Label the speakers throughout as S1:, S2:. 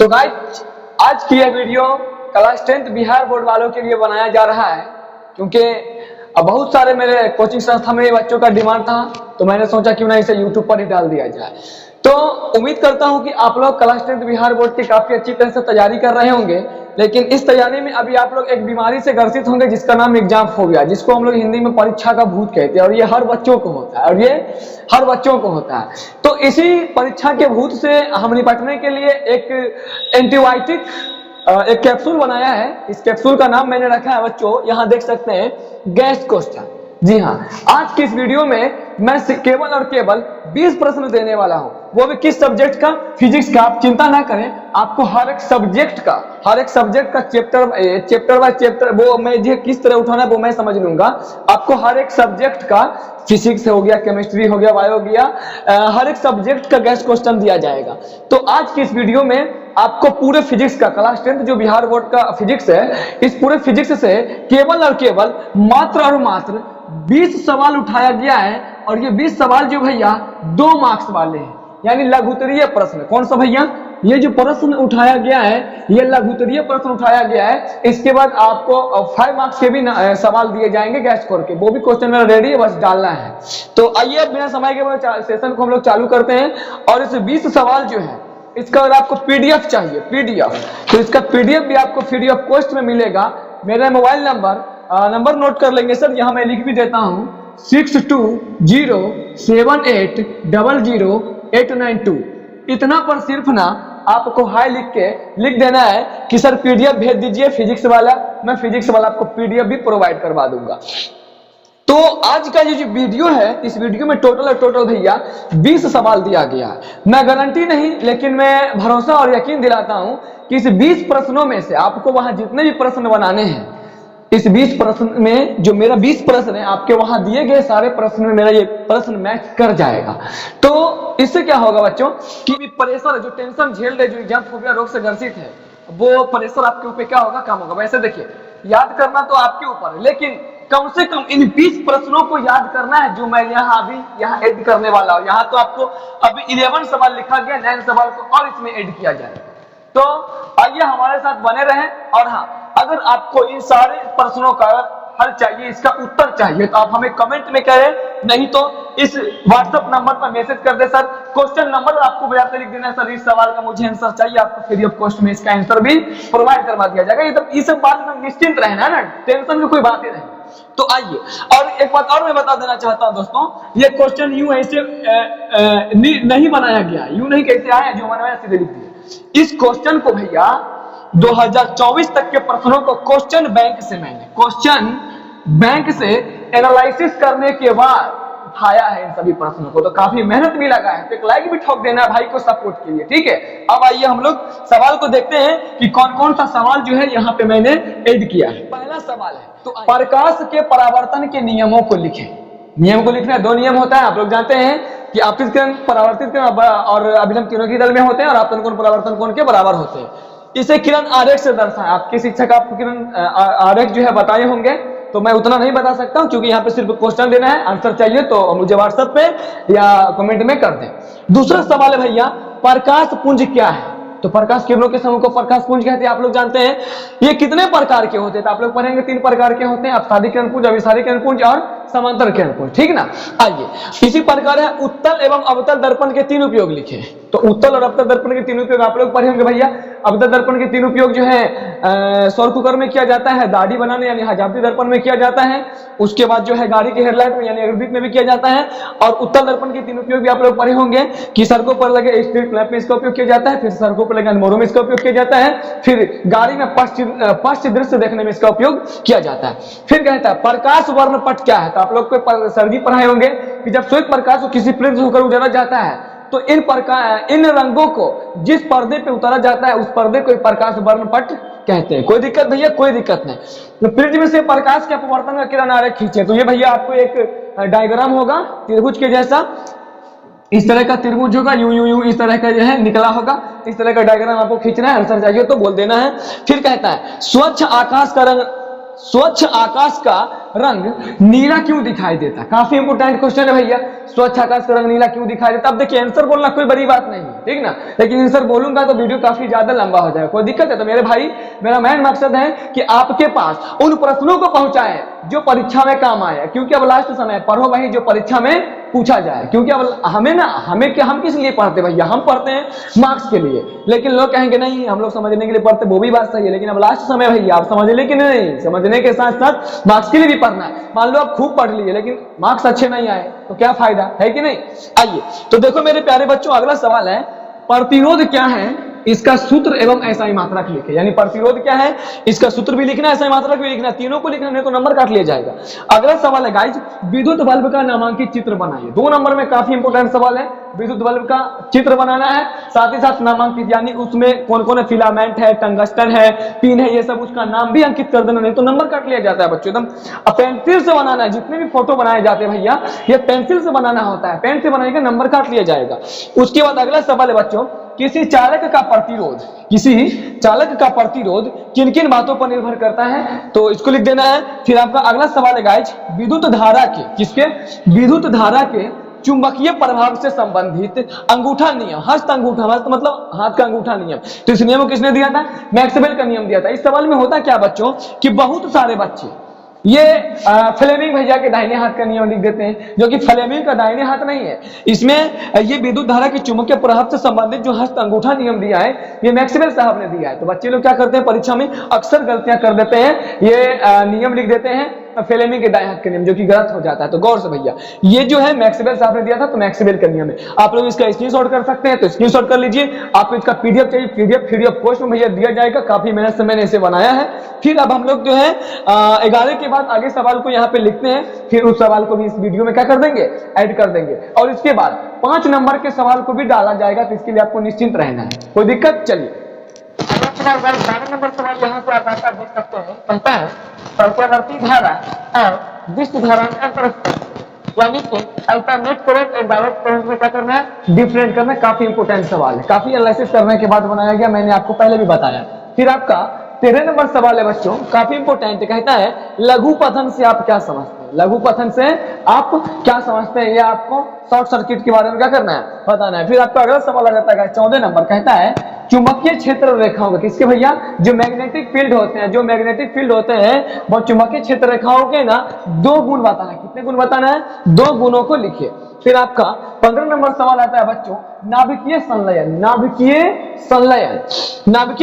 S1: तो गाइस आज की यह video class 10th Bihar board वालों के लिए बनाया जा रहा है, क्योंकि अब बहुत सारे मेरे कोचिंग संस्था में बच्चों का डिमांड था, तो मैंने सोचा क्यों ना इसे यूट्यूब पर ही डाल दिया जाए। तो उम्मीद करता हूं कि आप लोग क्लास 10th बिहार बोर्ड की काफी अच्छी तरह से तैयारी कर रहे होंगे, लेकिन इस तैयारी में अभी आप लोग एक बीमारी से ग्रसित होंगे जिसका नाम एग्जाम फोबिया, जिसको हम लोग हिंदी में परीक्षा का भूत कहते हैं। और ये हर बच्चों को होता है, तो इसी परीक्षा के भूत से हम निपटने के लिए एक एंटीबायोटिक एक कैप्सूल बनाया है। इस कैप्सूल का नाम मैंने रखा है बच्चों, यहाँ देख सकते हैं, गैस क्वेश्चन। जी हाँ, आज की इस वीडियो में मैं केवल और केवल 20 प्रश्न देने वाला हूं, वो भी किस सब्जेक्ट का? फिजिक्स का। आप चिंता ना करें, आपको हर एक सब्जेक्ट का चैप्टर बाय चैप्टर वो मैं जो किस तरह उठाना है वो मैं समझ लूंगा। आपको हर एक सब्जेक्ट का, फिजिक्स हो गया, केमिस्ट्री हो गया, बायो हो गया, हर एक सब्जेक्ट का गैस क्वेश्चन दिया जाएगा। तो आज की इस वीडियो में आपको पूरे फिजिक्स का, क्लास 10th जो बिहार बोर्ड का फिजिक्स है, इस पूरे फिजिक्स से केवल और केवल मात्र और मात्र 20 सवाल उठाया गया है। और ये 20 सवाल जो भैया 2 मार्क्स वाले हैं, यानी लघुत्तरीय प्रश्न। कौन सा भैया? ये जो प्रश्न उठाया गया है, ये लघुत्तरीय प्रश्न उठाया गया है। इसके बाद आपको 5 मार्क्स के भी सवाल दिए जाएंगे गैस स्कोर के, वो भी क्वेश्चन मेरा रेडी है, बस डालना है। तो आइए बिना समय के बाद सेशन को हम लोग चालू करते हैं। और इस 20 सवाल जो है, इसका अगर आपको पीडीएफ चाहिए, तो इसका पीडीएफ भी आपको फ्री ऑफ कॉस्ट में मिलेगा। मेरा मोबाइल नंबर नोट कर लेंगे सर, यहाँ मैं लिख भी देता हूँ, 6207800892। इतना पर सिर्फ ना आपको हाई लिख देना है कि सर पीडीएफ भेज दीजिए फिजिक्स वाला, मैं फिजिक्स वाला आपको पीडीएफ भी प्रोवाइड करवा दूंगा। तो आज का ये जो वीडियो है, इस वीडियो में टोटल भैया 20 सवाल दिया गया है। मैं गारंटी नहीं, लेकिन मैं भरोसा और यकीन दिलाता हूं कि इस 20 प्रश्नों में से आपको वहां जितने भी प्रश्न बनाने हैं, इस 20 प्रश्न में जो मेरा 20 प्रश्न है, आपके वहां दिए गए सारे प्रश्न में मेरा ये प्रश्न मैच कर जाएगा। तो इससे क्या होगा बच्चों कि प्रेशर, जो टेंशन झेल रहे, जो एग्जाम फोबिया रोग से ग्रसित है, वो प्रेशर आपके ऊपर क्या होगा, कम होगा। वैसे देखिए, याद करना तो आपके ऊपर है, लेकिन कम से कम इन 20 प्रश्नों को याद करना है जो मैं यहाँ ऐड करने वाला हूं। यहाँ तो आपको अभी 11 सवाल लिखा गया, 9 सवाल को और इसमें ऐड किया जाएगा। तो आइए हमारे साथ बने रहें। और हाँ, अगर आपको इन सारे प्रश्नों का हल चाहिए, इसका उत्तर चाहिए, तो आप हमें कमेंट में करें, नहीं तो इस व्हाट्सएप नंबर पर मैसेज कर दे। सर क्वेश्चन नंबर आपको बजाते लिख देना है, सर इस सवाल का मुझे आंसर चाहिए, आपको फ्री ऑफ कॉस्ट में इसका आंसर भी प्रोवाइड करवा दिया जाएगा। ये सब बात में निश्चिंत रहना है ना, टेंशन की कोई बात ही नहीं। तो आइए, और एक बात और मैं बता देना चाहता हूं दोस्तों, ये क्वेश्चन यूं ऐसे नहीं बनाया गया, यूं नहीं कैसे आया जो बनाया सीधे लिख दिया। इस क्वेश्चन को भैया 2024 तक के प्रश्नों को क्वेश्चन बैंक से एनालिसिस करने के बाद उठाया है इन सभी प्रश्नों को। तो काफी मेहनत भी लगा है, तो एक लाइक भी ठोक देना भाई को सपोर्ट के लिए, ठीक है। अब आइए हम लोग सवाल को देखते हैं कि कौन कौन सा सवाल जो है यहाँ पे मैंने ऐड किया है। पहला सवाल है, तो प्रकाश के परावर्तन के नियमों को लिखें। नियम को लिखना, 2 नियम होता है, आप लोग जानते हैं कि आपतित किरण, परावर्तित किरण और अभिलंब किरणों की दल में होते हैं, और आपतन कोण परावर्तन कोण के बराबर होते हैं। इसे किरण आरेख से दर्शाएं। आपके शिक्षक आपको किरण आरेख जो है बताए होंगे, तो मैं उतना नहीं बता सकता हूं, क्योंकि यहाँ पे सिर्फ क्वेश्चन देना है, आंसर चाहिए तो मुझे व्हाट्सएप पे या कमेंट में कर दें। दूसरा सवाल है भैया, प्रकाश पुंज क्या है? तो प्रकाश किरणों के समूह को प्रकाश पुंज कहते हैं। आप लोग जानते हैं ये कितने प्रकार के होते हैं, तो आप लोग पढ़ेंगे 3 प्रकार के होते हैं, अपसादी किरण पुंज, अभिसारी किरण पुंज और समांतर किरण पुंज, ठीक ना। आइए, इसी प्रकार है, उत्तल एवं अवतल दर्पण के 3 उपयोग लिखे। तो उत्तल और अवतल दर्पण के 3 उपयोग आप लोग पढ़े होंगे भैया। अवतल दर्पण के 3 उपयोग जो है सौर कुकर में किया जाता है, दाढ़ी बनाने यानी हजावती दर्पण में किया जाता है, उसके बाद जो है गाड़ी के हेडलाइट में यानी अग्रदीप में भी किया जाता है। और उत्तल दर्पण के 3 उपयोग भी आप लोग पढ़े होंगे कि सड़कों पर लगे स्ट्रीट लैंप में इसका उपयोग किया जाता है, फिर सड़कों पर लगे अनमोरों में इसका उपयोग किया जाता है, फिर गाड़ी में पश्च दृश्य देखने में इसका उपयोग किया जाता है। फिर कहता है प्रकाश वर्णपट क्या है? तो आप लोग को सर जी पढ़ाए होंगे कि जब श्वेत प्रकाश को किसी प्लेन से होकर उजाला जाता है, तो इन रंगों को जिस पर्दे पे उतारा जाता है, उस पर्दे को प्रकाश वर्णपट कहते हैं। कोई दिक्कत भैया? कोई दिक्कत नहीं। तो प्रिज्म से प्रकाश के अपवर्तन का किरण आरेख खींचे। तो ये भैया आपको एक डायग्राम होगा त्रिभुज के जैसा, इस तरह का त्रिभुज होगा, यूं इस तरह का जो है निकला होगा, इस तरह का डायग्राम आपको खींचना है, आंसर चाहिए तो बोल देना है। फिर कहता है स्वच्छ आकाश का रंग नीला क्यों दिखाई देता? काफी इंपोर्टेंट क्वेश्चन है भैया, स्वच्छ आकाश का रंग नीला क्यों दिखाई देता? अब देखिए आंसर बोलना कोई बड़ी बात नहीं है, ठीक ना, लेकिन आंसर बोलूंगा तो वीडियो काफी ज्यादा लंबा हो जाएगा, कोई दिक्कत है? तो मेरे भाई मेरा मेन मकसद है कि आपके पास उन प्रश्नों को पहुंचाएं जो परीक्षा में काम आए, क्योंकि अब लास्ट समय पढ़ो वही जो परीक्षा में पूछा जाए, क्योंकि अब हमें क्या, हम किस लिए पढ़ते भैया? हम पढ़ते हैं मार्क्स के लिए, लेकिन लोग कहेंगे नहीं हम लोग समझने के लिए पढ़ते, वो भी बात सही है, लेकिन अब लास्ट समय भैया आप समझ ले कि नहीं, समझने के साथ साथ मार्क्स के लिए भी पढ़ना है। मान लो आप खूब पढ़ लिए लेकिन मार्क्स अच्छे नहीं आए तो क्या फायदा है कि नहीं? आइए तो देखो मेरे प्यारे बच्चों, अगला सवाल है प्रतिरोध क्या है, इसका सूत्र एवं SI मात्रक लिखे। यानी प्रतिरोध क्या है, इसका सूत्र भी लिखना है, SI मात्रक भी लिखना है, तीनों को लिखना नहीं तो नंबर काट लिया जाएगा। अगला सवाल है गाइस, विद्युत बल्ब का नामांकित चित्र बनाइए। 2 नंबर में काफी इंपोर्टेंट सवाल है, विद्युत बल्ब का चित्र बनाना है, साथ ही साथ नामांकित, यानी उसमें कौन कौन है, फिलामेंट है, टंगस्टन है, पिन है, ये सब उसका नाम भी अंकित कर देना, नहीं तो नंबर काट लिया जाता है बच्चों एकदम। अब पेंसिल से बनाना है, जितने भी फोटो बनाए जाते हैं भैया ये पेंसिल से बनाना होता है, पेन से बनाने का नंबर काट लिया जाएगा। उसके बाद अगला सवाल है बच्चों, किसी चालक का प्रतिरोध किन किन बातों पर निर्भर करता है, तो इसको लिख देना है। फिर आपका अगला सवाल है गाइज, विद्युत धारा के चुंबकीय प्रभाव से संबंधित अंगूठा नियम, हस्त अंगूठा मतलब हाथ का अंगूठा नियम, तो इस नियम को किसने दिया था? मैक्सवेल का नियम दिया था। इस सवाल में होता क्या बच्चों कि बहुत सारे बच्चे ये फ्लेमिंग भैया के दाहिने हाथ का नियम लिख देते हैं, जो कि फ्लेमिंग का दाहिने हाथ नहीं है, इसमें ये विद्युत धारा के चुंबकीय प्रभाव से संबंधित जो हस्त अंगूठा नियम दिया है ये मैक्सवेल साहब ने दिया है। तो बच्चे लोग क्या करते हैं परीक्षा में अक्सर गलतियां कर देते हैं, ये नियम लिख देते हैं फ्लेमिंग के दाएं हाथ के नियम, जो कि गलत हो जाता है। तो गौर से भैया ये जो है मैक्सवेल साहब ने दिया था, तो मैक्सवेल का नियम है। आप लोग इसका स्क्रीनशॉट कर सकते हैं, तो स्क्रीनशॉट कर लीजिए। आपको इसका पीडीएफ चाहिए, पीडीएफ फ्री ऑफ कॉस्ट में भैया दिया जाएगा, काफी मेहनत से मैंने इसे बनाया है। फिर अब हम लोग जो है 11 के बाद आगे सवाल को यहाँ पे लिखते हैं, फिर उस सवाल को भी इस वीडियो में क्या कर देंगे, ऐड कर देंगे, और इसके बाद 5 नंबर के सवाल को भी डाला जाएगा, तो इसके लिए आपको निश्चिंत रहना है, कोई दिक्कत? चलिए 12 नंबर सवाल यहाँ पे आप देख सकते हैं, कहता है प्रत्यावर्ती धारा और विद्युत धारा में अंतर, यानी कि अल्टरनेट करंट और डायरेक्ट करंट में क्या करना है, डिफरेंट करना है। काफी इंपोर्टेंट सवाल है, काफी एनालिसिस करने के बाद बनाया गया, मैंने आपको पहले भी बताया। फिर आपका 13 नंबर सवाल है बच्चों, काफी इंपोर्टेंट, कहता है लघु पठन से आप क्या समझते हैं? लघु पठन से आप क्या समझते हैं, ये आपको शॉर्ट सर्किट के बारे में क्या करना है, बताना है। फिर आपका अगला सवाल आ जाता है 14 नंबर, कहता है चुंबकीय क्षेत्र रेखाओं का, किसके भैया, जो मैग्नेटिक फील्ड होते हैं, वो चुंबकीय क्षेत्र रेखाओं के ना 2 गुण बताना है। कितने गुण बताना है? 2 गुणों को लिखिए। फिर आपका 15 नंबर सवाल आता है बच्चों, नाभिकीय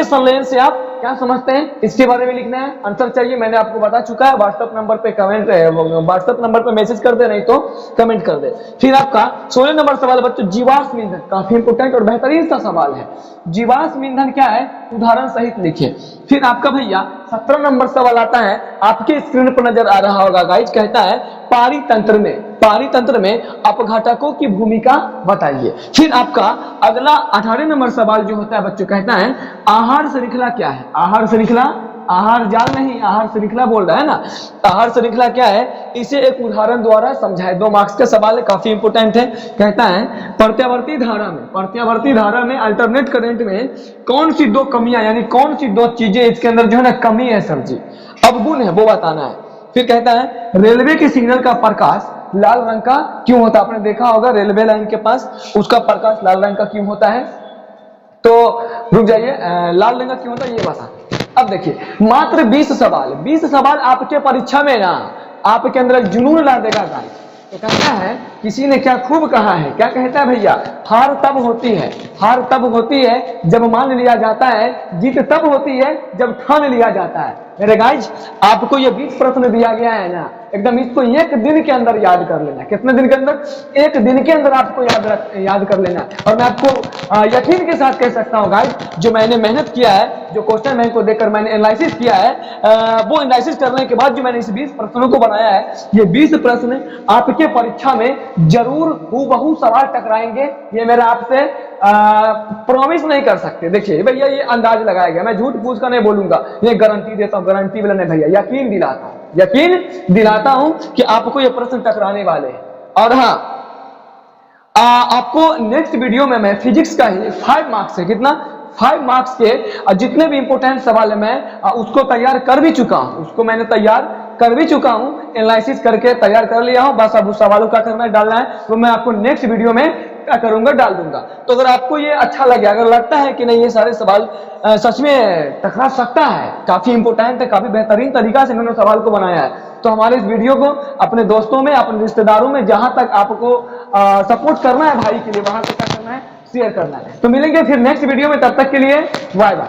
S1: संलयन से आप क्या समझते हैं, इसके बारे में लिखना है, आंसर चाहिए। मैंने आपको बता चुका है, व्हाट्सएप नंबर पे मैसेज कर दे, नहीं तो कमेंट कर दे। फिर आपका 16 नंबर सवाल बच्चों, जीवाश्म ईंधन, काफी इंपोर्टेंट और बेहतरीन सा सवाल है। जीवाश्म ईंधन क्या है, उदाहरण सहित लिखिए। फिर आपका भैया 17 नंबर सवाल आता है, आपके स्क्रीन पर नजर आ रहा होगा गाइज, कहता है पारितंत्र में अपघटकों की भूमिका बताइए। फिर आपका अगला 18 नंबर सवाल जो होता है बच्चों, कहता है आहार श्रृंखला क्या है? आहार श्रृंखला, आहार जाल नहीं, आहार श्रृंखला बोल रहा है ना, आहार श्रृंखला क्या है, इसे एक उदाहरण द्वारा समझाए। 2 मार्क्स का सवाल है, काफी इंपोर्टेंट है। कहता है प्रत्यावर्ती धारा में अल्टरनेट करंट में कौन सी 2 कमियां, यानी कौन सी 2 चीजें इसके अंदर जो है ना कमी है सर जी, अवगुण है, वो बताना है। फिर कहता है रेलवे के सिग्नल का प्रकाश लाल रंग का क्यों होता है? आपने देखा होगा रेलवे लाइन के पास उसका प्रकाश लाल रंग का क्यों होता है, तो रुक जाइए, लाल रंग का क्यों होता है ये बता। अब देखिए मात्र 20 सवाल आपके परीक्षा में ना आपके अंदर एक जुनून ला देगा गाइस। तो कहता है, किसी ने क्या खूब कहा है, क्या कहता है भैया, हार तब होती है जब मान लिया जाता है, जीत तब होती है जब ठान लिया जाता है। मेरे गाइज आपको ये 20 प्रश्न दिया गया है ना, एकदम इसको 1 दिन के अंदर याद कर लेना। कितने दिन के अंदर? 1 दिन के अंदर आपको याद कर लेना। और मैं आपको यकीन के साथ कह सकता हूँ गाइज, जो मैंने मेहनत किया है, जो क्वेश्चन बैंक को देखकर मैंने एनालिसिस किया है, वो एनालिसिस करने के बाद जो मैंने इस 20 प्रश्नों को बनाया है, ये 20 प्रश्न आपके परीक्षा में जरूर हूबहू सवाल टकराएंगे, ये मेरा आपसे प्रॉमिस नहीं कर सकते। देखिए भैया ये अंदाज लगाया गया, मैं झूठ पूछ कर नहीं बोलूंगा, ये गारंटी देता हूँ, गारंटी वाला नहीं भैया, यकीन दिलाता हूं कि आपको ये प्रश्न टकराने वाले हैं। और हाँ, आपको नेक्स्ट वीडियो में मैं फिजिक्स का ही 5 मार्क्स है, कितना 5 मार्क्स के जितने भी इंपोर्टेंट सवाल है मैं उसको तैयार कर भी चुका हूं, उसको मैंने तैयार कर भी चुका हूं, एनालिसिस करके तैयार कर लिया हूं, बस अब उस सवालों का करना डालना है वो मैं आपको नेक्स्ट वीडियो में क्या करूंगा, डाल दूंगा। तो अगर आपको ये अच्छा लगे, अगर लगता है कि नहीं ये सारे सवाल सच में टकरा सकता है, काफी इंपोर्टेंट है, काफी बेहतरीन तरीका से मैंने सवाल को बनाया है, तो हमारे इस वीडियो को अपने दोस्तों में, अपने रिश्तेदारों में, जहां तक आपको सपोर्ट करना है भाई के लिए, वहां तक क्या करना है, शेयर करना है। तो मिलेंगे फिर नेक्स्ट वीडियो में, तब तक के लिए बाय बाय।